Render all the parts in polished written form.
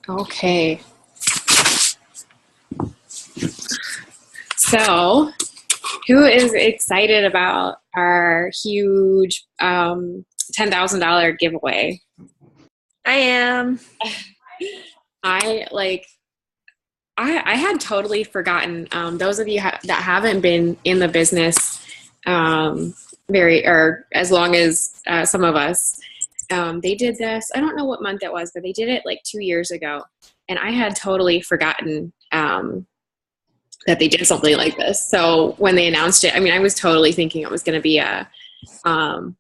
Okay. So, who is excited about our huge $10,000 giveaway? I am. I like. I had totally forgotten. Those of you that haven't been in the business very or as long as some of us, they did this. I don't know what month it was, but they did it like 2 years ago, and I had totally forgotten that they did something like this. So when they announced it, I mean, I was totally thinking it was going to be um,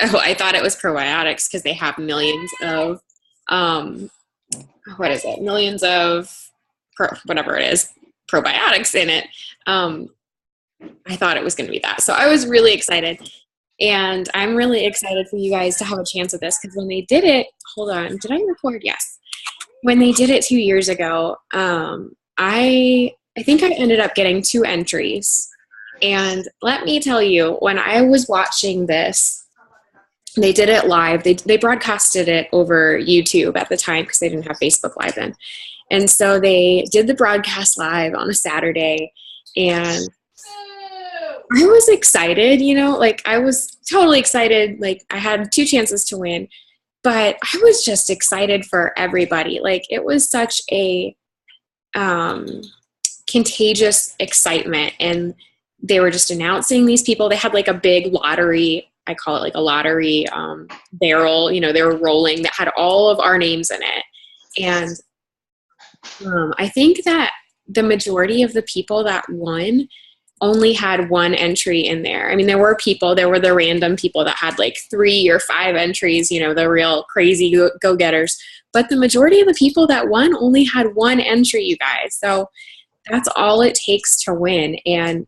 I thought it was probiotics because they have millions of, what is it? Millions of, whatever it is, probiotics in it. I thought it was going to be that. So I was really excited. And I'm really excited for you guys to have a chance at this because when they did it, hold on, did I record? Yes. When they did it 2 years ago, I think I ended up getting 2 entries. And let me tell you, when I was watching this, they did it live. They broadcasted it over YouTube at the time because they didn't have Facebook Live then. And so they did the broadcast live on a Saturday. And I was excited, like I was totally excited. Like I had 2 chances to win, but I was just excited for everybody. Like it was such a contagious excitement. And they were just announcing these people. They had like a big lottery. I call it like a lottery barrel, they were rolling that had all of our names in it. And I think that the majority of the people that won only had 1 entry in there. I mean, there were the random people that had like 3 or 5 entries, the real crazy go-getters. But the majority of the people that won only had 1 entry, you guys. So that's all it takes to win. And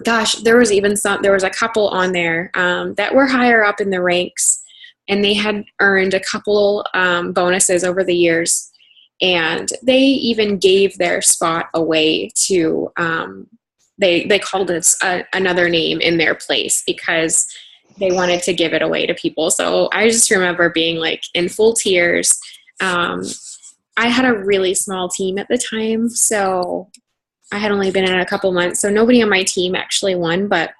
gosh, there was a couple on there that were higher up in the ranks, and they had earned a couple bonuses over the years. And they even gave their spot away to, they called it another name in their place because they wanted to give it away to people. So I just remember being like in full tears. I had a really small team at the time, so I had only been in it a couple months. So nobody on my team actually won, but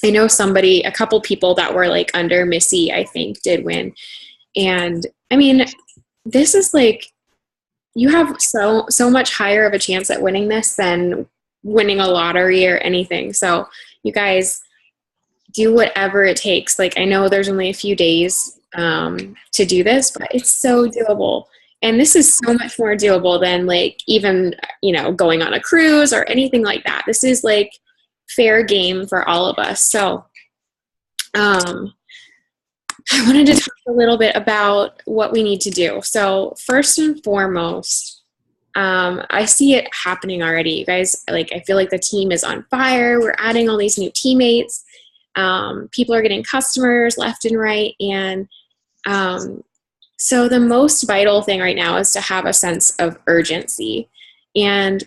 I know a couple people that were like under Missy, I think, did win. And I mean, this is like, you have so much higher of a chance at winning this than winning a lottery or anything. So you guys do whatever it takes. Like I know there's only a few days to do this, but it's so doable. And this is so much more doable than like even, going on a cruise or anything like that. This is like fair game for all of us. So I wanted to talk a little bit about what we need to do. So first and foremost, I see it happening already. You guys, like, I feel like the team is on fire. We're adding all these new teammates. People are getting customers left and right. And so the most vital thing right now is to have a sense of urgency. And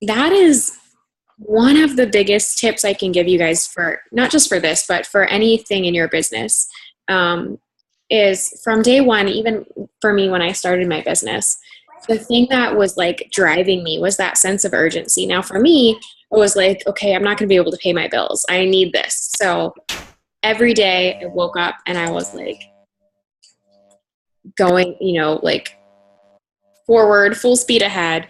that is one of the biggest tips I can give you guys for not just for this, but for anything in your business. Is from day one, even for me when I started my business, the thing that was like driving me was that sense of urgency. Now for me, it was like, okay, I'm not going to be able to pay my bills. I need this. So every day I woke up and I was like going, like forward, full speed ahead.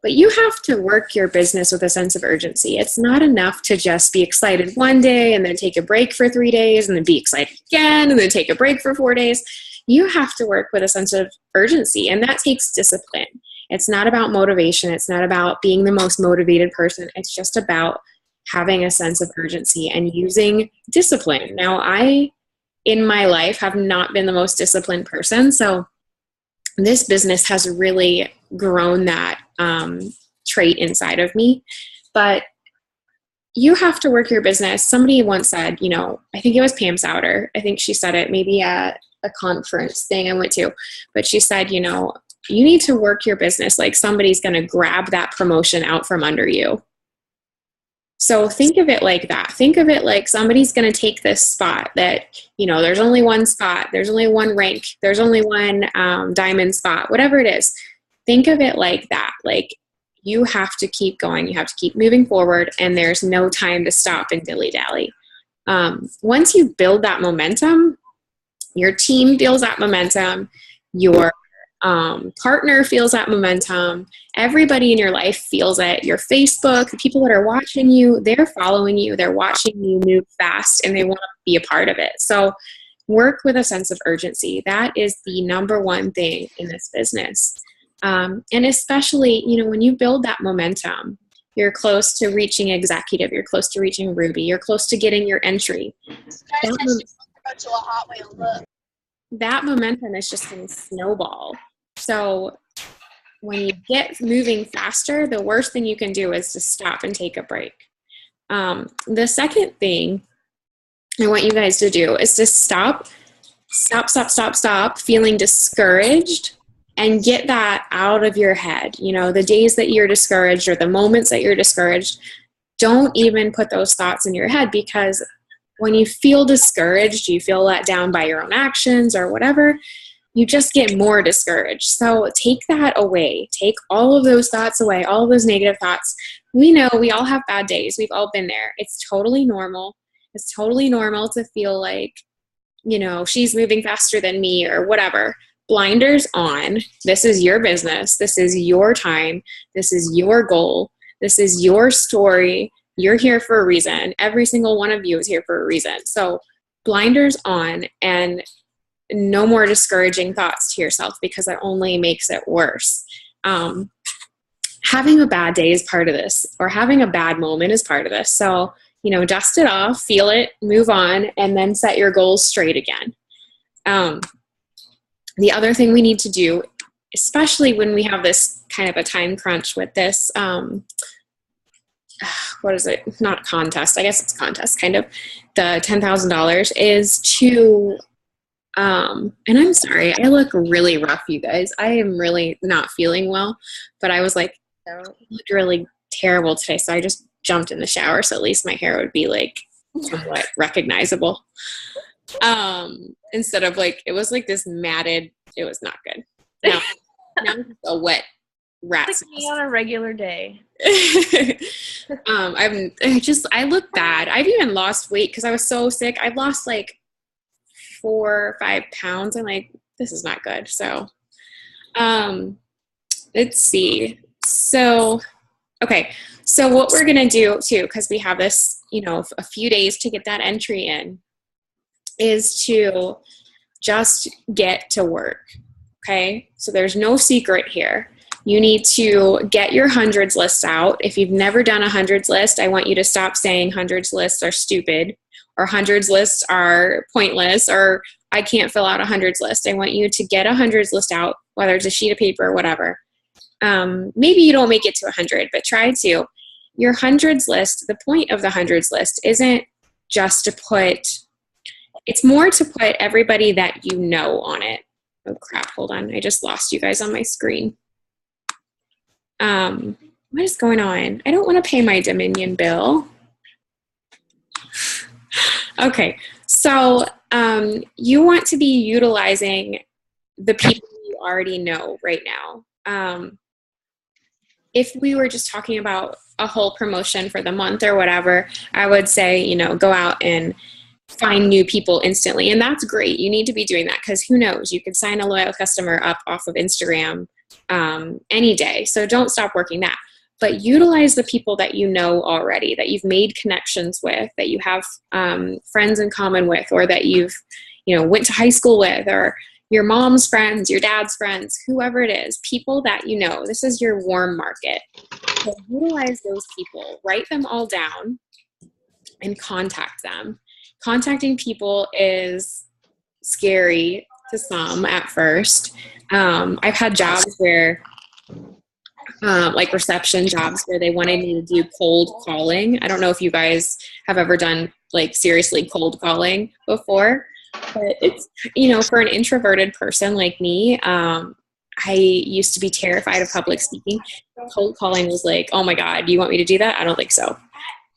But you have to work your business with a sense of urgency. It's not enough to just be excited one day and then take a break for 3 days and then be excited again and then take a break for 4 days. You have to work with a sense of urgency, and that takes discipline. It's not about motivation. It's not about being the most motivated person. It's just about having a sense of urgency and using discipline. Now, I, in my life, have not been the most disciplined person, so this business has really grown that trait inside of me. But you have to work your business. Somebody once said, I think it was Pam Souter. I think she said it maybe at a conference thing I went to. But she said, you need to work your business like somebody's going to grab that promotion out from under you. So think of it like that. Think of it like somebody's going to take this spot that, there's only one spot, there's only one rank, there's only one diamond spot, whatever it is. Think of it like that. Like, you have to keep going. You have to keep moving forward, and there's no time to stop and dilly-dally. Once you build that momentum, your team feels that momentum, your partner feels that momentum, everybody in your life feels it. Your Facebook, the people that are watching you, they're following you, they're watching you move fast, and they want to be a part of it. So work with a sense of urgency. That is the number one thing in this business. And especially, when you build that momentum, you're close to reaching executive, you're close to reaching Ruby, you're close to getting your entry. That momentum is just going to snowball. So when you get moving faster, the worst thing you can do is to stop and take a break. The second thing I want you guys to do is to stop feeling discouraged and get that out of your head. The days that you're discouraged or the moments that you're discouraged, don't even put those thoughts in your head, because when you feel discouraged, you feel let down by your own actions or whatever, you just get more discouraged. So take that away. Take all of those thoughts away, all of those negative thoughts. We know we all have bad days. We've all been there. It's totally normal. It's totally normal to feel like, she's moving faster than me or whatever. Blinders on. This is your business. This is your time. This is your goal. This is your story. You're here for a reason. Every single one of you is here for a reason. So blinders on, and no more discouraging thoughts to yourself, because that only makes it worse. Having a bad day is part of this, or having a bad moment is part of this. So, dust it off, feel it, move on, and then set your goals straight again. The other thing we need to do, especially when we have this kind of a time crunch with this, what is it? Not contest. I guess it's contest, kind of. The $10,000 is to, and I'm sorry, I look really rough, you guys. I am really not feeling well, but I was like, I looked really terrible today, so I just jumped in the shower, so at least my hair would be like somewhat recognizable. Instead of it was like this matted, it was not good. Now it's a wet rat. Like me on a regular day. I look bad. I've even lost weight because I was so sick. I've lost 4 or 5 pounds. I'm like, this is not good. So, let's see. So, okay. So what we're going to do too, because we have this, a few days to get that entry in, is to just get to work. Okay. So there's no secret here. You need to get your hundreds list out. If you've never done a hundreds list, I want you to stop saying hundreds lists are stupid, or hundreds lists are pointless, or I can't fill out a hundreds list. I want you to get a hundreds list out, whether it's a sheet of paper or whatever. Maybe you don't make it to 100, but try to. Your hundreds list, the point of the hundreds list isn't just to put, it's more to put everybody that you know on it. Oh crap, hold on. I just lost you guys on my screen. What is going on? I don't want to pay my Dominion bill. Okay, so you want to be utilizing the people you already know right now. If we were just talking about a whole promotion for the month or whatever, I would say, go out and find new people instantly. And that's great. You need to be doing that, because who knows? You could sign a loyal customer up off of Instagram any day. So don't stop working that. But utilize the people that you know already, that you've made connections with, that you have friends in common with, or that you've, went to high school with, or your mom's friends, your dad's friends, whoever it is, people that you know. This is your warm market. So utilize those people, write them all down, and contact them. Contacting people is scary to some at first. I've had jobs where, like reception jobs, where they wanted me to do cold calling. I don't know if you guys have ever done seriously cold calling before, but it's, for an introverted person like me, I used to be terrified of public speaking. Cold calling was like, oh my God, do you want me to do that? I don't think so.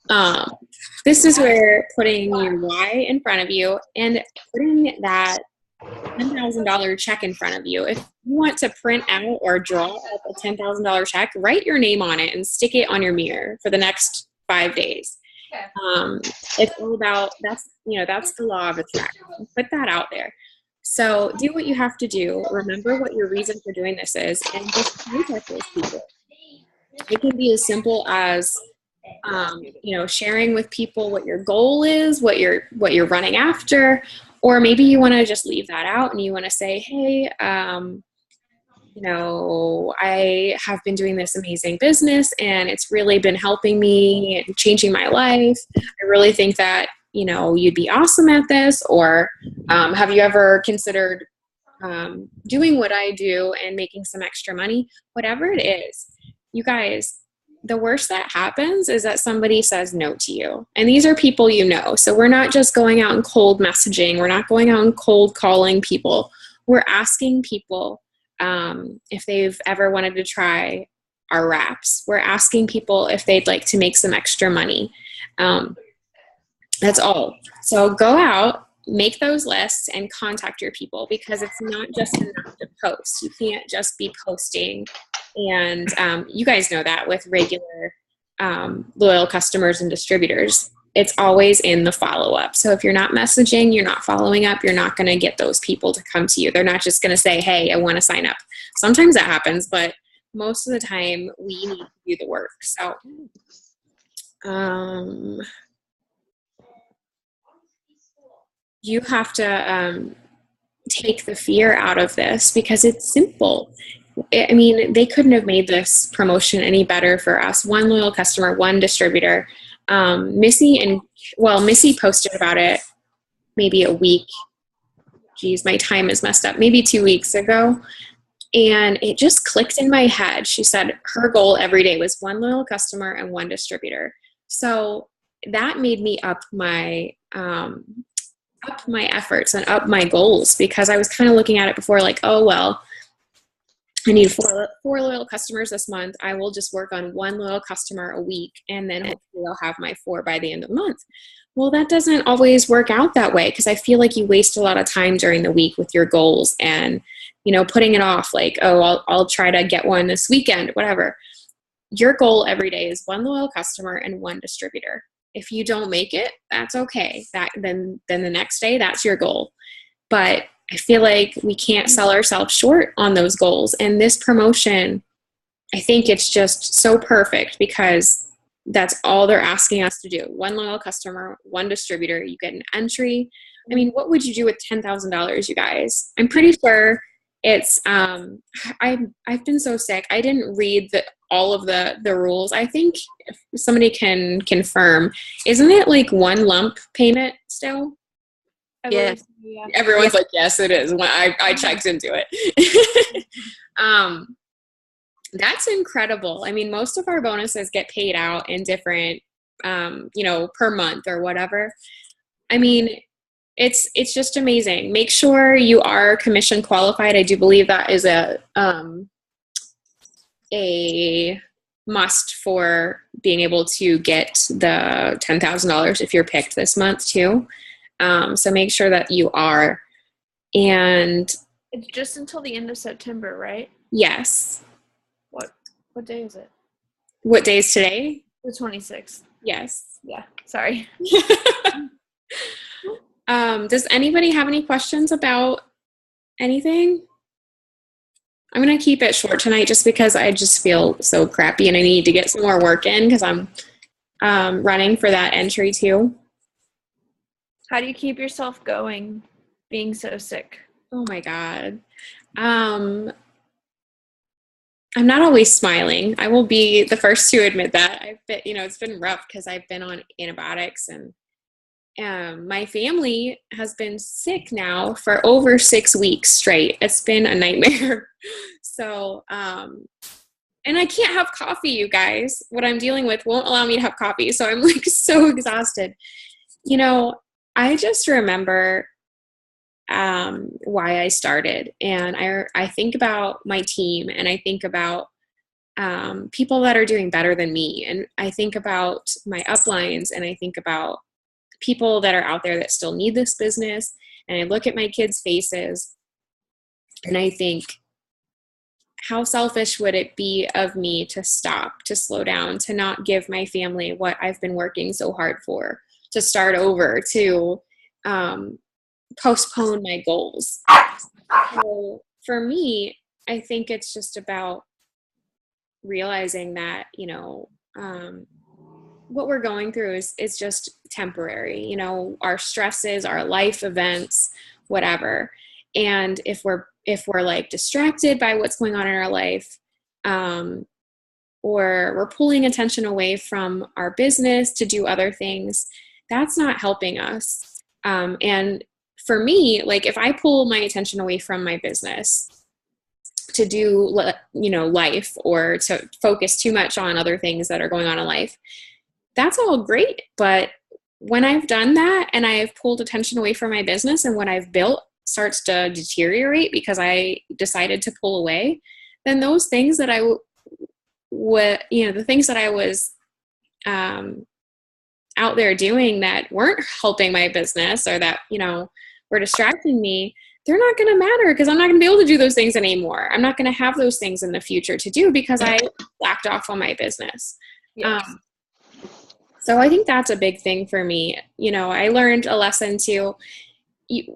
Um, this is where putting your why in front of you and putting that $10,000 check in front of you. If you want to print out or draw up a $10,000 check, write your name on it and stick it on your mirror for the next 5 days. It's all about, that's the law of attraction. Put that out there. So do what you have to do. Remember what your reason for doing this is, and just contact those people. It can be as simple as sharing with people what your goal is, what you're running after, or maybe you want to just leave that out and you want to say, hey, I have been doing this amazing business and it's really been helping me and changing my life. I really think that, you'd be awesome at this. Or have you ever considered doing what I do and making some extra money? Whatever it is, you guys, the worst that happens is that somebody says no to you. And these are people you know. So we're not just going out and cold messaging. We're not going out and cold calling people. We're asking people if they've ever wanted to try our wraps. We're asking people if they'd like to make some extra money. That's all. So go out, make those lists, and contact your people, because it's not just enough to post. You can't just be posting. And you guys know that with regular loyal customers and distributors, it's always in the follow-up. So if you're not messaging, you're not following up, you're not going to get those people to come to you. They're not just going to say, hey, I want to sign up. Sometimes that happens, but most of the time we need to do the work. So you have to take the fear out of this, because it's simple. I mean, they couldn't have made this promotion any better for us. One loyal customer, one distributor. Missy posted about it maybe a week. Geez, my time is messed up. Maybe 2 weeks ago. And it just clicked in my head. She said her goal every day was one loyal customer and one distributor. So that made me up my efforts and up my goals, because I was kind of looking at it before like, oh, well, I need four loyal customers this month. I will just work on one loyal customer a week, and then hopefully I'll have my 4 by the end of the month. Well, that doesn't always work out that way, because I feel like you waste a lot of time during the week with your goals and, putting it off like, oh, I'll try to get one this weekend, whatever. Your goal every day is one loyal customer and one distributor. If you don't make it, that's okay. Then the next day, that's your goal. But I feel like we can't sell ourselves short on those goals. And this promotion, I think it's just so perfect, because that's all they're asking us to do. One loyal customer, one distributor, you get an entry. I mean, what would you do with $10,000, you guys? I'm pretty sure it's, I've been so sick. I didn't read all of the rules. I think if somebody can confirm, isn't it like one lump payment still? Yeah. Everyone's like, yes, it is. When I checked into it. That's incredible. I mean, most of our bonuses get paid out in different, per month or whatever. I mean, it's just amazing. Make sure you are commission qualified. I do believe that is a must for being able to get the $10,000 if you're picked this month too. So make sure that you are. And it's just until the end of September, right? Yes. What day is it? What day is today? The 26th. Yes. Yeah. Sorry. Does anybody have any questions about anything? I'm going to keep it short tonight just because I just feel so crappy and I need to get some more work in, because I'm running for that entry too. How do you keep yourself going being so sick? Oh my God. I'm not always smiling. I will be the first to admit that. It's been rough because I've been on antibiotics, and my family has been sick now for over 6 weeks straight. It's been a nightmare. So, and I can't have coffee, you guys. What I'm dealing with won't allow me to have coffee. So I'm like so exhausted. I just remember why I started. And I think about my team, and I think about people that are doing better than me. And I think about my uplines, and I think about people that are out there that still need this business. And I look at my kids' faces and I think, how selfish would it be of me to stop, to slow down, to not give my family what I've been working so hard for, to start over, to postpone my goals. So for me, I think it's just about realizing that, what we're going through is just temporary, our stresses, our life events, whatever. And if we're like distracted by what's going on in our life, or we're pulling attention away from our business to do other things, that's not helping us. And for me, like if I pull my attention away from my business to do, life, or to focus too much on other things that are going on in life, that's all great. But when I've done that and I've pulled attention away from my business, and what I've built starts to deteriorate because I decided to pull away, then those things that the things that I was out there doing that weren't helping my business, or that, were distracting me, they're not going to matter, because I'm not going to be able to do those things anymore. I'm not going to have those things in the future to do because I lacked off on my business. Yes. So I think that's a big thing for me. I learned a lesson too. We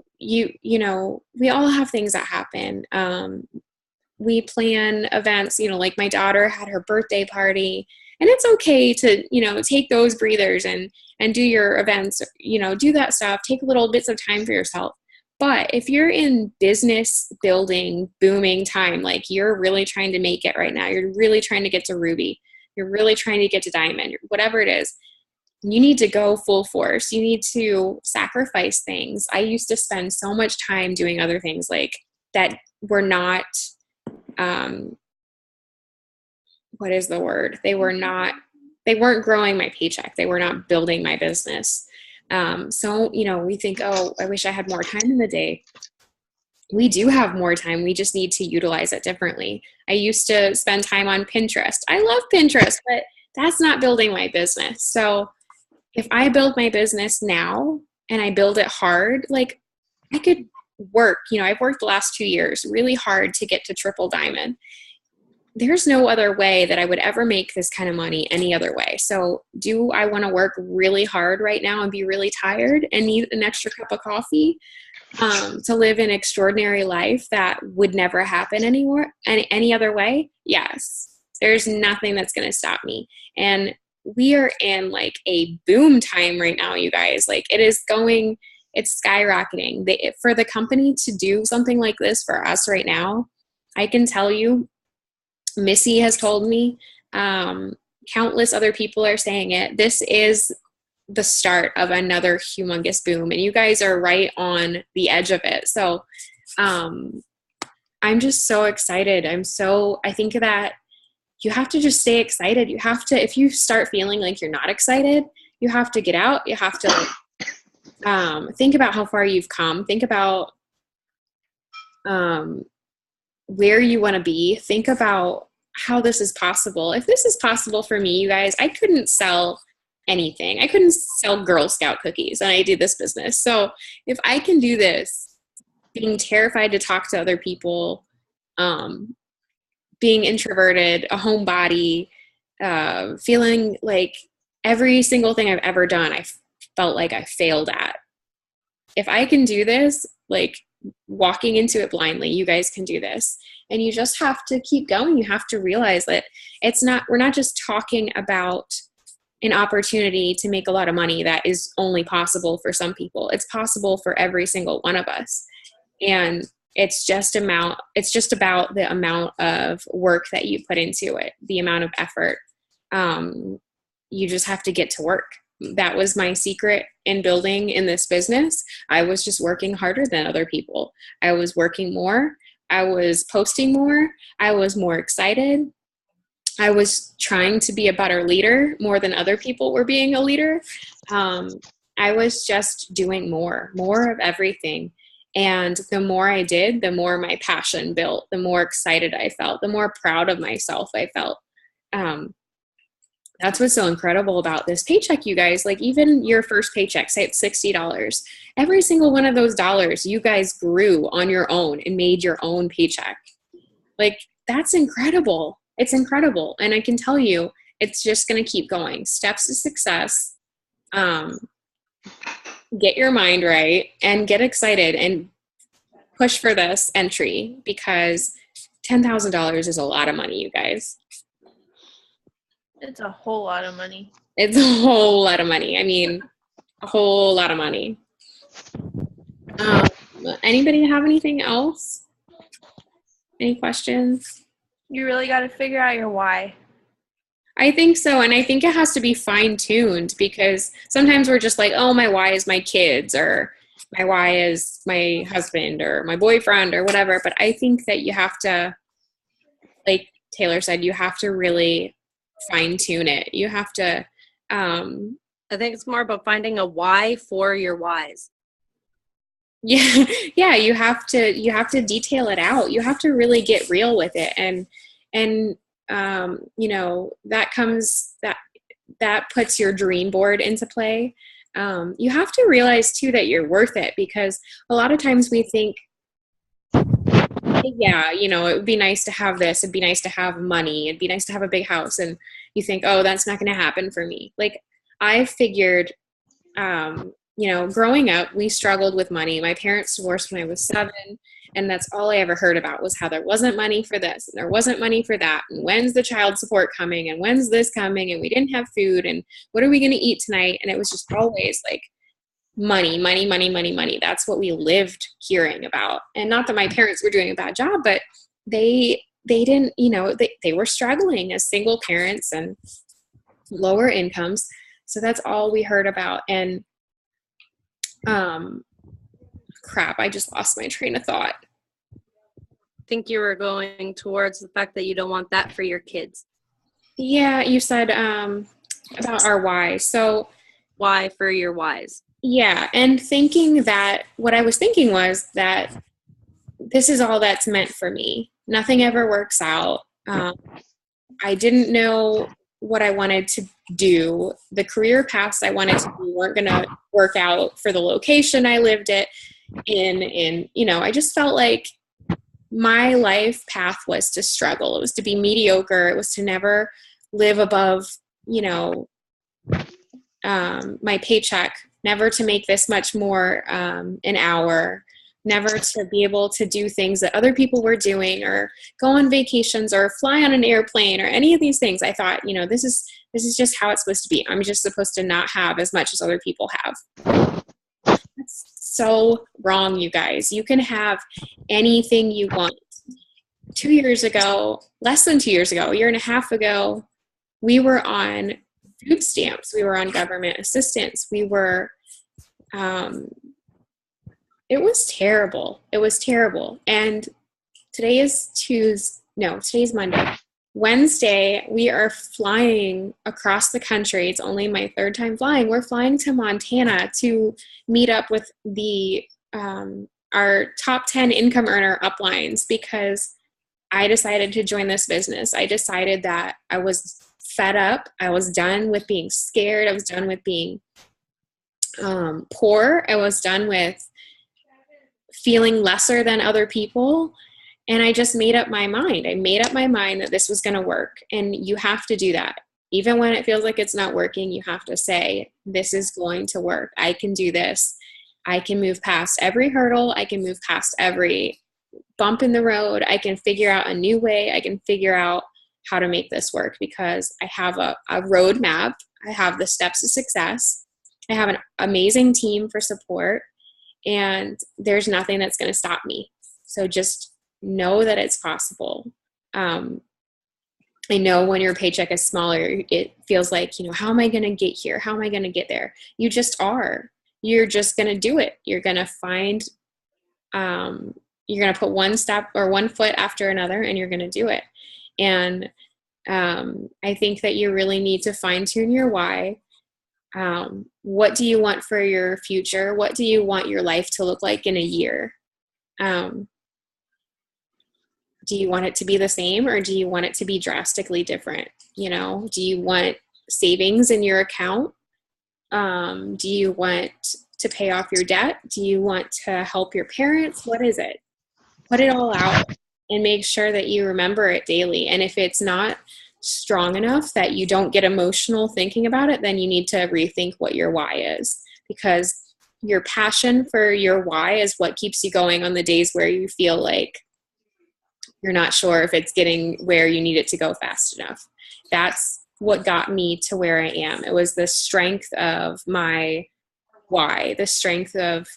all have things that happen. We plan events, like my daughter had her birthday party, and it's okay to, take those breathers and do your events, do that stuff, take little bits of time for yourself. But if you're in business building, booming time, like you're really trying to make it right now, you're really trying to get to Ruby, you're really trying to get to Diamond, whatever it is, you need to go full force. You need to sacrifice things. I used to spend so much time doing other things like that were not, what is the word? They weren't growing my paycheck. They were not building my business. So, we think, oh, I wish I had more time in the day. We do have more time. We just need to utilize it differently. I used to spend time on Pinterest. I love Pinterest, but that's not building my business. So if I build my business now and I build it hard, like I could work, I've worked the last 2 years really hard to get to triple diamond. There's no other way that I would ever make this kind of money any other way. So do I want to work really hard right now and be really tired and need an extra cup of coffee to live an extraordinary life that would never happen anymore, any other way? Yes. There's nothing that's going to stop me. And we are in like a boom time right now, you guys. Like it's skyrocketing. For the company to do something like this for us right now, I can tell you, Missy has told me, countless other people are saying it. This is the start of another humongous boom, and you guys are right on the edge of it. So I'm just so excited. I think that you have to just stay excited. You have to, if you start feeling like you're not excited, you have to get out. You have to think about how far you've come. Think about where you want to be. Think about how this is possible. If this is possible for me, you guys, I couldn't sell anything. I couldn't sell Girl Scout cookies, and I do this business. So if I can do this, being terrified to talk to other people, being introverted, a homebody, feeling like every single thing I've ever done, I felt like I failed at. If I can do this, like walking into it blindly, you guys can do this. And you just have to keep going. You have to realize that we're not just talking about an opportunity to make a lot of money that is only possible for some people. It's possible for every single one of us. And it's just about the amount of work that you put into it, the amount of effort. You just have to get to work. That was my secret in building in this business. I was just working harder than other people. I was working more. I was posting more. I was more excited. I was trying to be a better leader more than other people were being a leader. I was just doing more of everything. And the more I did, the more my passion built, the more excited I felt, the more proud of myself I felt. That's what's so incredible about this paycheck, you guys. Like, even your first paycheck, say it's $60, every single one of those dollars you guys grew on your own and made your own paycheck. Like, that's incredible. It's incredible. And I can tell you, it's just going to keep going. Steps to success. Get your mind right and get excited and push for this entry, because $10,000 is a lot of money, you guys. It's a whole lot of money. It's a whole lot of money. I mean, a whole lot of money. Anybody have anything else? Any questions? You really got to figure out your why. I think so. And I think it has to be fine-tuned, because sometimes we're just like, oh, my why is my kids, or my why is my husband or my boyfriend or whatever. But I think that you have to, like Taylor said, you have to really fine-tune it. You have to I think it's more about finding a why for your whys. Yeah, you have to detail it out. You have to really get real with it, and that puts your dream board into play. You have to realize too that you're worth it, because a lot of times we think, yeah, it would be nice to have this, it'd be nice to have money, it'd be nice to have a big house, and you think, oh, that's not going to happen for me. Like, I figured, growing up, we struggled with money. My parents divorced when I was 7, and that's all I ever heard about was how there wasn't money for this and there wasn't money for that, and when's the child support coming, and when's this coming, and we didn't have food, and what are we going to eat tonight? And it was just always like money, money, money, money, money. That's what we lived hearing about. And not that my parents were doing a bad job, but they didn't, they were struggling as single parents and lower incomes. So that's all we heard about. And crap, I just lost my train of thought. I think you were going towards the fact that you don't want that for your kids. Yeah, you said about our why. So why for your whys. Yeah, and thinking that, what I was thinking was that this is all that's meant for me. Nothing ever works out. I didn't know what I wanted to do. The career paths I wanted to do weren't going to work out for the location I lived in. And, I just felt like my life path was to struggle. It was to be mediocre. It was to never live above, my paycheck, never to make this much more an hour, never to be able to do things that other people were doing, or go on vacations, or fly on an airplane, or any of these things. I thought, this is just how it's supposed to be. I'm just supposed to not have as much as other people have. That's so wrong, you guys. You can have anything you want. 2 years ago, less than 2 years ago, a year and a half ago, we were on food stamps. We were on government assistance. We were, it was terrible. It was terrible. And today is today's Monday. Wednesday, we are flying across the country. It's only my 3rd time flying. We're flying to Montana to meet up with our top 10 income earner uplines, because I decided to join this business. I decided that I was fed up. I was done with being scared. I was done with being poor. I was done with feeling lesser than other people. And I just made up my mind. I made up my mind that this was going to work. And you have to do that. Even when it feels like it's not working, you have to say, this is going to work. I can do this. I can move past every hurdle. I can move past every bump in the road. I can figure out a new way. I can figure out how to make this work, because I have a roadmap. I have the steps to success. I have an amazing team for support, and there's nothing that's going to stop me. So just know that it's possible. I know when your paycheck is smaller, it feels like, how am I going to get here? How am I going to get there? You just are. You're just going to do it. You're going to find, you're going to put one step or one foot after another, and you're going to do it. And I think that you really need to fine tune your why. What do you want for your future? What do you want your life to look like in a year? do you want it to be the same, or do you want it to be drastically different? You know, do you want savings in your account? Do you want to pay off your debt? Do you want to help your parents? What is it? Put it all out and make sure that you remember it daily. And if it's not strong enough that you don't get emotional thinking about it, then you need to rethink what your why is, because your passion for your why is what keeps you going on the days where you feel like you're not sure if it's getting where you need it to go fast enough. That's what got me to where I am. It was the strength of my why, the strength of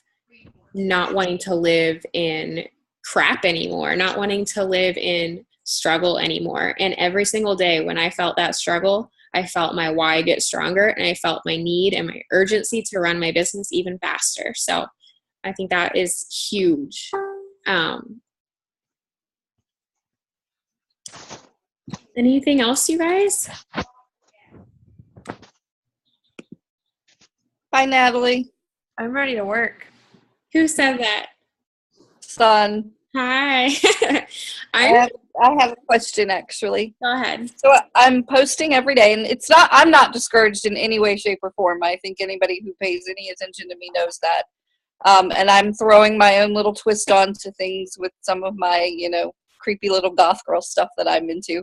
not wanting to live in crap anymore, not wanting to live in struggle anymore. And every single day when I felt that struggle, I felt my why get stronger, and I felt my need and my urgency to run my business even faster. So I think that is huge. Anything else, you guys? Hi, Natalie. I'm ready to work. Who said that? Son. Hi. I have a question, actually. Go ahead. So I'm posting every day, and I'm not discouraged in any way, shape, or form. I think anybody who pays any attention to me knows that. And I'm throwing my own little twist onto things with some of my, creepy little goth girl stuff that I'm into.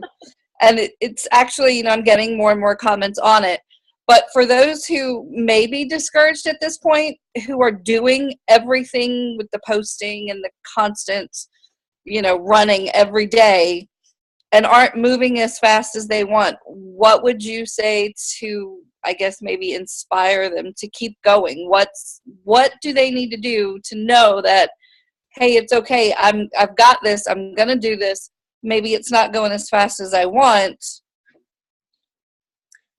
And it's actually, I'm getting more and more comments on it. But for those who may be discouraged at this point, who are doing everything with the posting and the constant, running every day and aren't moving as fast as they want, what would you say to, I guess, maybe inspire them to keep going? What do they need to do to know that, hey, it's okay, I've got this, I'm going to do this. Maybe it's not going as fast as I want.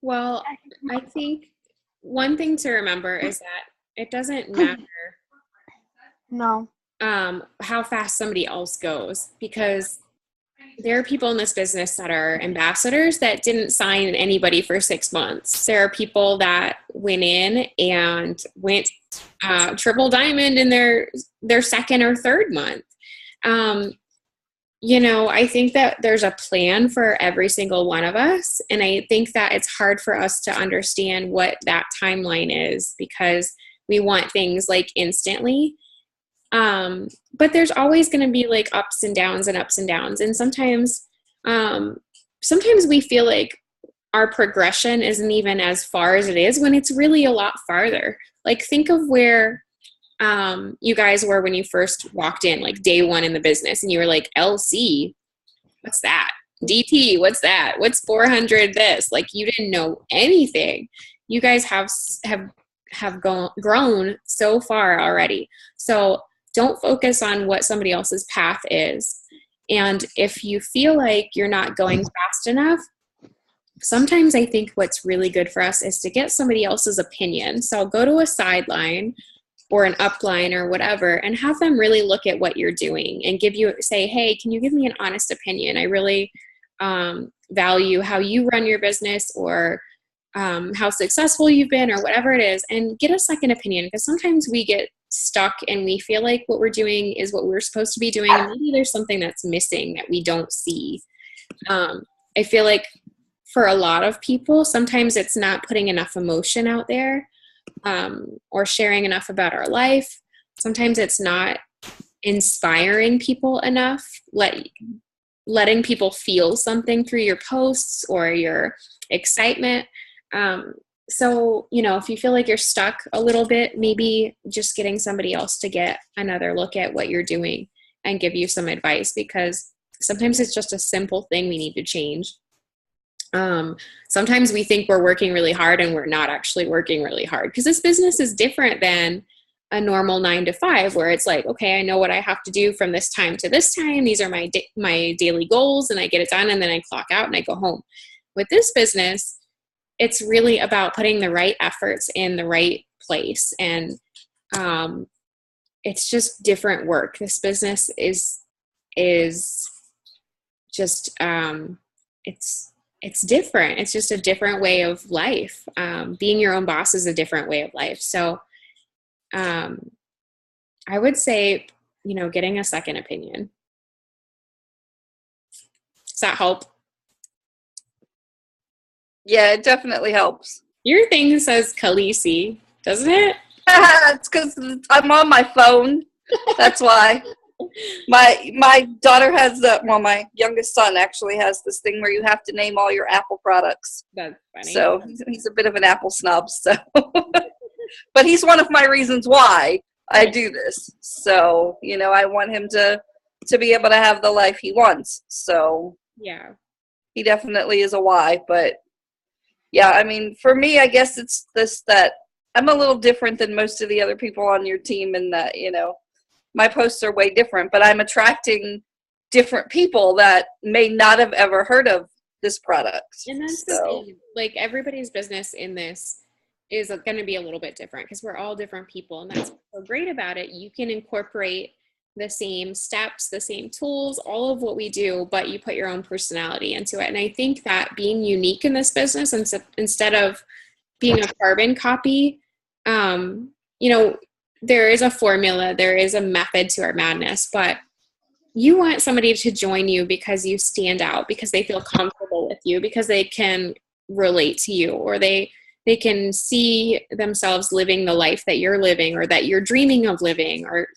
Well, I think one thing to remember is that it doesn't matter No. how fast somebody else goes, because there are people in this business that are ambassadors that didn't sign anybody for 6 months. There are people that went in and went triple diamond in their second or third month. I think that there's a plan for every single one of us. And I think that it's hard for us to understand what that timeline is, because we want things like instantly. But there's always going to be like ups and downs and ups and downs. And sometimes we feel like our progression isn't even as far as it is, when it's really a lot farther. Like, think of where you guys were when you first walked in, like day one in the business, and you were like, LC, what's that? DT, what's that? What's 400 this? Like, you didn't know anything. You guys have grown so far already. So don't focus on what somebody else's path is. And if you feel like you're not going fast enough, sometimes I think what's really good for us is to get somebody else's opinion. So go to a sideline or an upline or whatever, and have them really look at what you're doing and say, hey, can you give me an honest opinion? I really value how you run your business, or how successful you've been, or whatever it is, and get a second opinion. Because sometimes we get stuck and we feel like what we're doing is what we're supposed to be doing, and maybe there's something that's missing that we don't see. I feel like for a lot of people, sometimes it's not putting enough emotion out there, or sharing enough about our life. Sometimes it's not inspiring people enough, letting people feel something through your posts or your excitement. So, if you feel like you're stuck a little bit, maybe just getting somebody else to get another look at what you're doing and give you some advice, because sometimes it's just a simple thing we need to change. Sometimes we think we're working really hard and we're not actually working really hard, because this business is different than a normal 9 to 5, where it's like, okay, I know what I have to do from this time to this time. These are my daily goals, and I get it done, and then I clock out and I go home. With this business, it's really about putting the right efforts in the right place. And it's just different work. This business is just, it's different. It's just a different way of life. Being your own boss is a different way of life. So I would say, getting a second opinion. that help? Yeah, it definitely helps. Your thing says Khaleesi, doesn't it? It's because I'm on my phone. That's why. My daughter has my youngest son actually has this thing where you have to name all your Apple products. That's funny. So he's a bit of an Apple snob. So, but he's one of my reasons why I do this. So, I want him to be able to have the life he wants. So yeah, he definitely is a why. But yeah, I mean, for me, I guess it's that I'm a little different than most of the other people on your team in that, my posts are way different, but I'm attracting different people that may not have ever heard of this product. And that's the thing. Like, everybody's business in this is going to be a little bit different because we're all different people. And that's what's so great about it. You can incorporate the same steps, the same tools, all of what we do, but you put your own personality into it. And I think that being unique in this business, instead of being a carbon copy, there is a formula, there is a method to our madness, but you want somebody to join you because you stand out, because they feel comfortable with you, because they can relate to you, or they can see themselves living the life that you're living or that you're dreaming of living, or,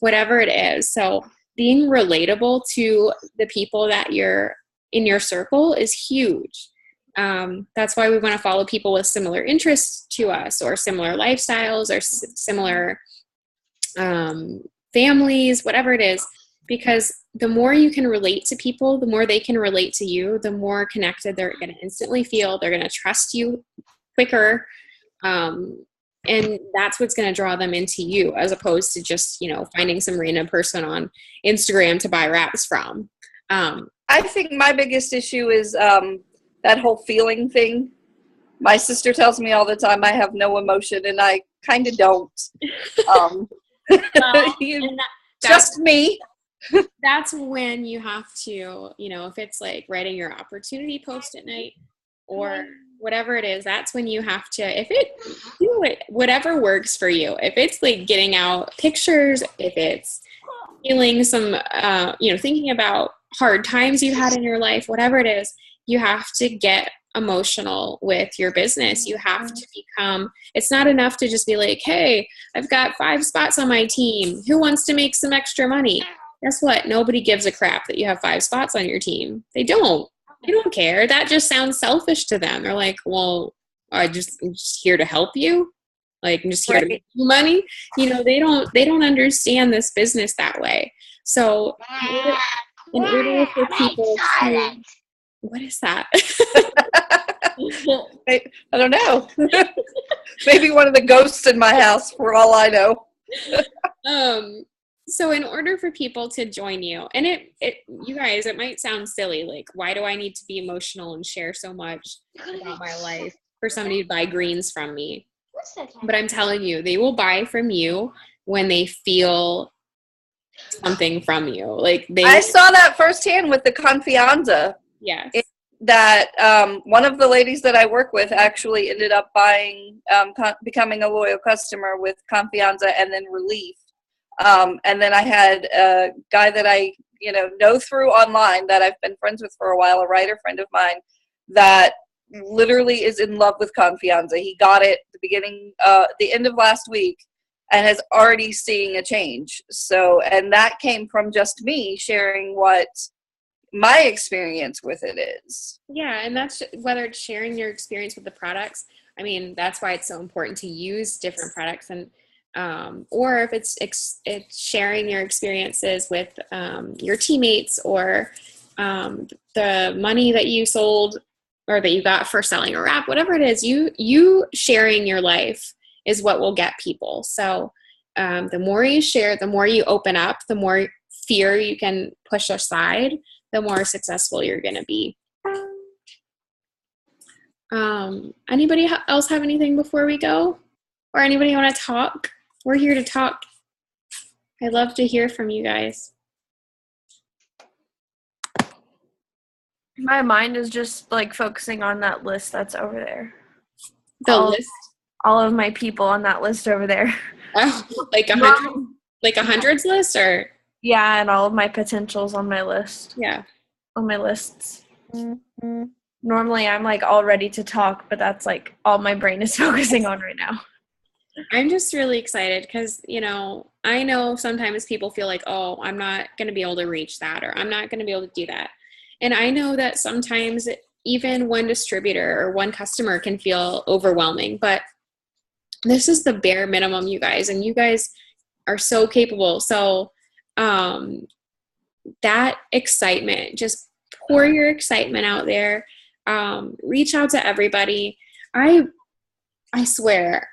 whatever it is. So being relatable to the people that you're in your circle is huge. That's why we want to follow people with similar interests to us, or similar lifestyles, or similar families, whatever it is, because the more you can relate to people, the more they can relate to you, the more connected they're going to instantly feel. They're going to trust you quicker. And that's what's going to draw them into you, as opposed to just, finding some random person on Instagram to buy wraps from. I think my biggest issue is that whole feeling thing. My sister tells me all the time I have no emotion, and I kind of don't. Just me. That's when you have to, if it's like writing your opportunity post at night or whatever it is, that's when you have to, do it, whatever works for you. If it's like getting out pictures, if it's feeling some, thinking about hard times you had in your life, whatever it is, you have to get emotional with your business. You have to become, it's not enough to just be like, hey, I've got 5 spots on my team. Who wants to make some extra money? Guess what? Nobody gives a crap that you have 5 spots on your team. They don't care. That just sounds selfish to them. They're like, well, I'm just here to help you. Like, I'm just here to make you money. They don't understand this business that way. So in order for people to, what is that? I don't know. Maybe one of the ghosts in my house, for all I know. So in order for people to join you, and you guys, it might sound silly, like, why do I need to be emotional and share so much about my life for somebody to buy greens from me? But I'm telling you, they will buy from you when they feel something from you. Like, I saw that firsthand with the Confianza. Yes. That one of the ladies that I work with actually ended up buying, becoming a loyal customer with Confianza and then Relief. And then I had a guy that I, know through online that I've been friends with for a while, a writer friend of mine, that literally is in love with Confianza. He got it the end of last week, and has already seeing a change. So, and that came from just me sharing what my experience with it is. Yeah, and that's whether it's sharing your experience with the products. I mean, that's why it's so important to use different products, and or if it's sharing your experiences with your teammates, or the money that you sold or that you got for selling a wrap, whatever it is, you sharing your life is what will get people. So the more you share, the more you open up, the more fear you can push aside, the more successful you're going to be. Anybody else have anything before we go? Or anybody want to talk? We're here to talk. I'd love to hear from you guys. My mind is just like focusing on that list that's over there. List? All of my people on that list over there. Oh, like 100, like a hundreds list, or? Yeah, and all of my potentials on my list. Yeah. on my lists. Mm-hmm. Normally I'm like all ready to talk, but that's like all my brain is focusing on right now. I'm just really excited because, I know sometimes people feel like, oh, I'm not going to be able to reach that, or I'm not going to be able to do that. And I know that sometimes even one distributor or one customer can feel overwhelming, but this is the bare minimum, you guys, and you guys are so capable. So that excitement, just pour your excitement out there. Reach out to everybody. I swear,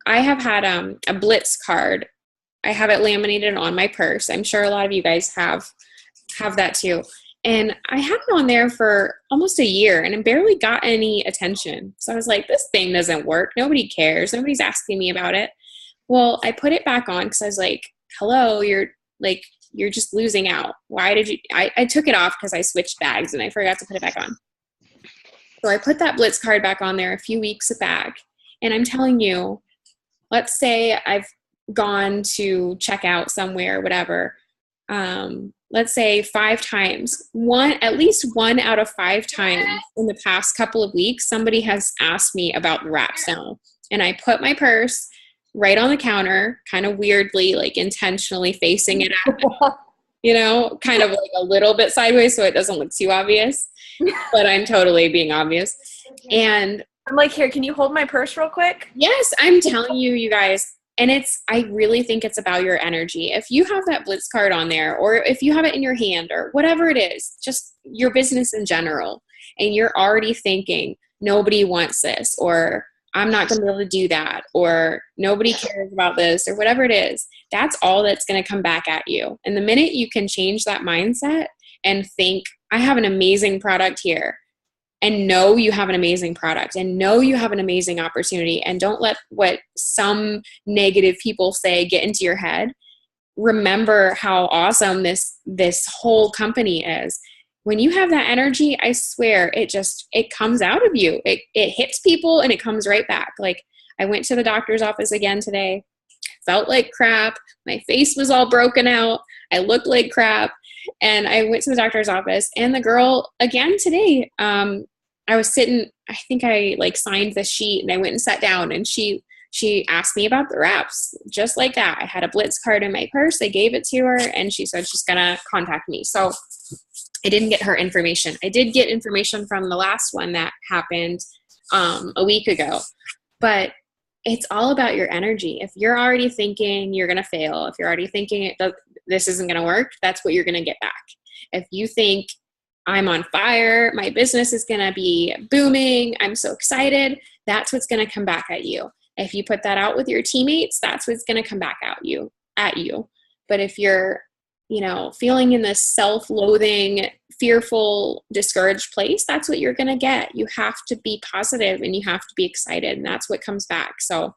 I have had a Blitz card. I have it laminated on my purse. I'm sure a lot of you guys have that too. And I had it on there for almost a year and it barely got any attention. So I was like, this thing doesn't work. Nobody cares. Nobody's asking me about it. Well, I put it back on because I was like, hello, you're just losing out. Why did you, I took it off because I switched bags and I forgot to put it back on. So I put that Blitz card back on there a few weeks back. And I'm telling you, let's say I've gone to check out somewhere, whatever. Let's say 5 times, at least 1 out of 5 times in the past couple of weeks, somebody has asked me about the wraps now. And I put my purse right on the counter, kind of weirdly, like intentionally facing it at, kind of like a little bit sideways so it doesn't look too obvious, but I'm totally being obvious. And I'm like, here, can you hold my purse real quick? Yes, I'm telling you, you guys. And I really think it's about your energy. If you have that Blitz card on there, or if you have it in your hand, or whatever it is, just your business in general, and you're already thinking, nobody wants this, or I'm not going to be able to do that, or nobody cares about this, or whatever it is, that's all that's going to come back at you. And the minute you can change that mindset and think, I have an amazing product here, and know you have an amazing product, and know you have an amazing opportunity, and don't let what some negative people say get into your head. Remember how awesome this whole company is. When you have that energy, I swear it comes out of you. It hits people and it comes right back. Like, I went to the doctor's office again today, felt like crap. My face was all broken out. I looked like crap. And I went to the doctor's office, and the girl again today, I was sitting, I think I signed the sheet, and I went and sat down, and she asked me about the wraps just like that. I had a Blitz card in my purse. I gave it to her, and she said she's going to contact me. So I didn't get her information. I did get information from the last one that happened a week ago, but it's all about your energy. If you're already thinking you're going to fail, if you're already thinking this isn't going to work, that's what you're going to get back. If you think, I'm on fire, my business is going to be booming, I'm so excited, that's what's going to come back at you. If you put that out with your teammates, that's what's going to come back at you. But if you're, feeling in this self-loathing, fearful, discouraged place, that's what you're going to get. You have to be positive and you have to be excited, and that's what comes back. So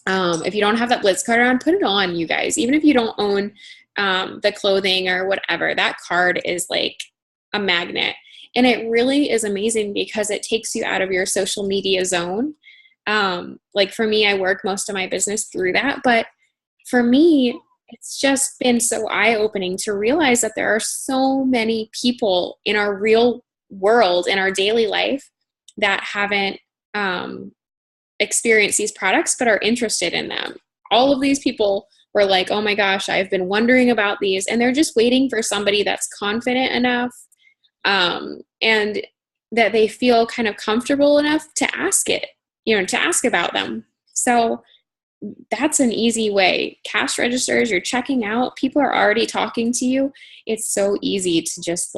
if you don't have that Blitz card on, put it on, you guys. Even if you don't own the clothing or whatever, that card is like a magnet. And it really is amazing because it takes you out of your social media zone. Like for me, I work most of my business through that. But for me, it's just been so eye-opening to realize that there are so many people in our real world, in our daily life, that haven't experienced these products but are interested in them. All of these people were like, oh my gosh, I've been wondering about these. And they're just waiting for somebody that's confident enough and that they feel kind of comfortable enough to ask it, to ask about them. So that's an easy way. Cash registers, you're checking out, people are already talking to you. It's so easy to just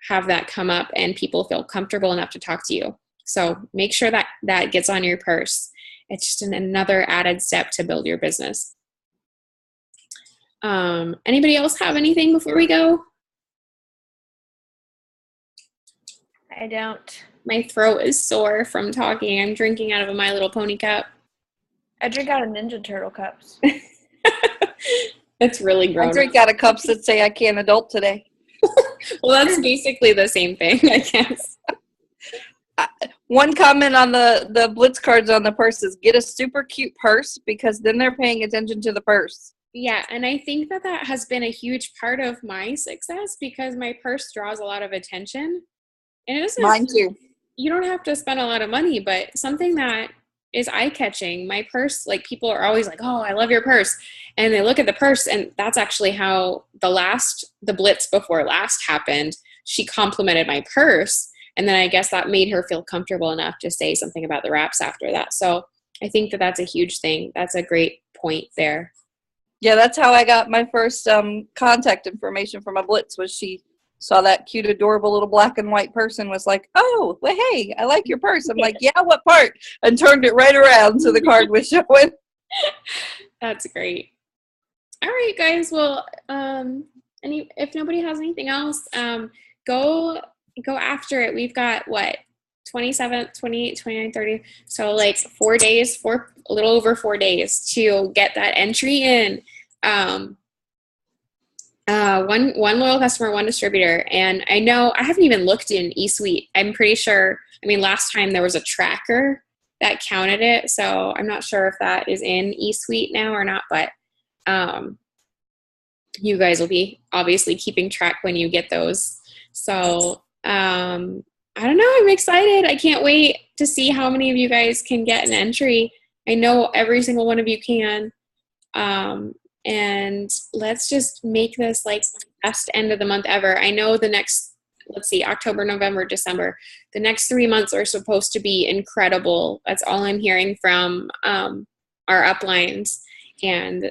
have that come up and people feel comfortable enough to talk to you. So make sure that that gets on your purse. It's just another added step to build your business. Anybody else have anything before we go? I don't. My throat is sore from talking. I'm drinking out of a My Little Pony cup. I drink out of Ninja Turtle cups. It's really grown. I drink out of cups that say I can't adult today. Well, that's basically the same thing, I guess. One comment on the Blitz cards on the purse is get a super cute purse, because then they're paying attention to the purse. Yeah, and I think that that has been a huge part of my success because my purse draws a lot of attention. And it Mine doesn't, too. you don't have to spend a lot of money, but something that is eye-catching. My purse, like people are always like, "Oh, I love your purse." And they look at the purse, and that's actually how the Blitz before last happened. She complimented my purse, and then I guess that made her feel comfortable enough to say something about the wraps after that. So I think that that's a huge thing. That's a great point there. Yeah, that's how I got my first contact information from a Blitz. Was she saw that cute, adorable little black and white person, was like, "Oh, well, hey, I like your purse." I'm like, "Yeah, what part?" And turned it right around so the card was showing. That's great. All right, guys. Well, if nobody has anything else, go after it. We've got what, 27th, 28th, 29th, 30th. So like 4 days, a little over 4 days to get that entry in. One loyal customer, one distributor. And I know I haven't even looked in eSuite. I'm pretty sure, I mean, last time there was a tracker that counted it. So I'm not sure if that is in eSuite now or not, but you guys will be obviously keeping track when you get those. So I don't know. I'm excited. I can't wait to see how many of you guys can get an entry. I know every single one of you can. And let's just make this like the best end of the month ever. I know the next, let's see, October, November, December, the next 3 months are supposed to be incredible. That's all I'm hearing from our uplines and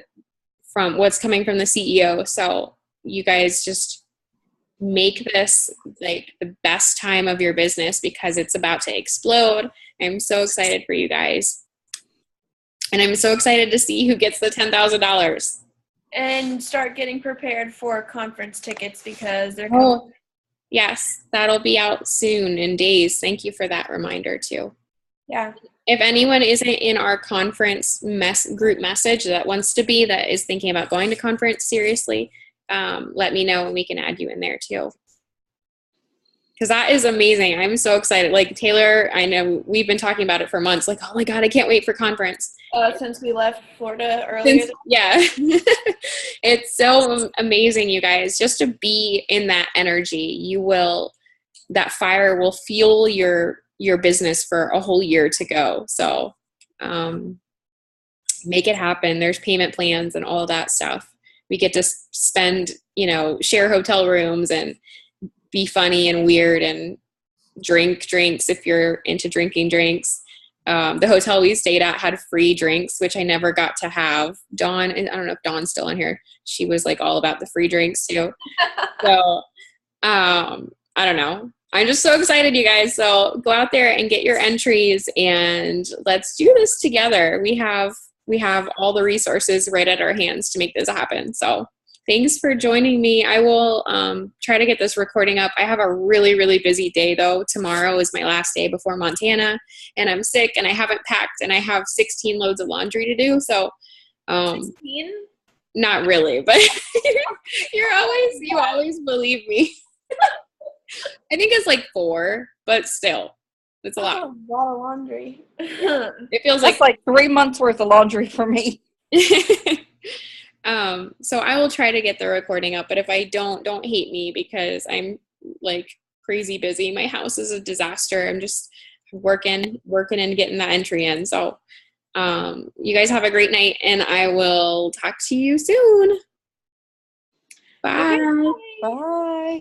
from what's coming from the CEO. So you guys just make this like the best time of your business because it's about to explode. I'm so excited for you guys. And I'm so excited to see who gets the $10,000. And start getting prepared for conference tickets because they're coming. Oh, yes, that'll be out soon in days. Thank you for that reminder too. Yeah. If anyone isn't in our conference group message that wants to be, that is thinking about going to conference seriously, let me know and we can add you in there too. Because that is amazing. I'm so excited. Like Taylor, I know we've been talking about it for months. Like, oh my God, I can't wait for conference. Since we left Florida earlier. Yeah. It's so amazing, you guys, just to be in that energy. That fire will fuel your business for a whole year to go. So make it happen. There's payment plans and all of that stuff. We get to spend, share hotel rooms and be funny and weird and drink drinks if you're into drinking drinks. The hotel we stayed at had free drinks, which I never got to have. Dawn, and I don't know if Dawn's still in here. She was like all about the free drinks too. So I don't know. I'm just so excited, you guys. So go out there and get your entries and let's do this together. We have all the resources right at our hands to make this happen. So thanks for joining me. I will try to get this recording up. I have a really, really busy day, though. Tomorrow is my last day before Montana, and I'm sick, and I haven't packed, and I have 16 loads of laundry to do. So, 16? Not really, but you always believe me. I think it's like 4, but still, it's a lot. A lot of laundry. It feels That's like 3 months worth of laundry for me. So I will try to get the recording up, but if I don't hate me because I'm like crazy busy. My house is a disaster. I'm just working and getting that entry in. So, you guys have a great night and I will talk to you soon. Bye. Bye.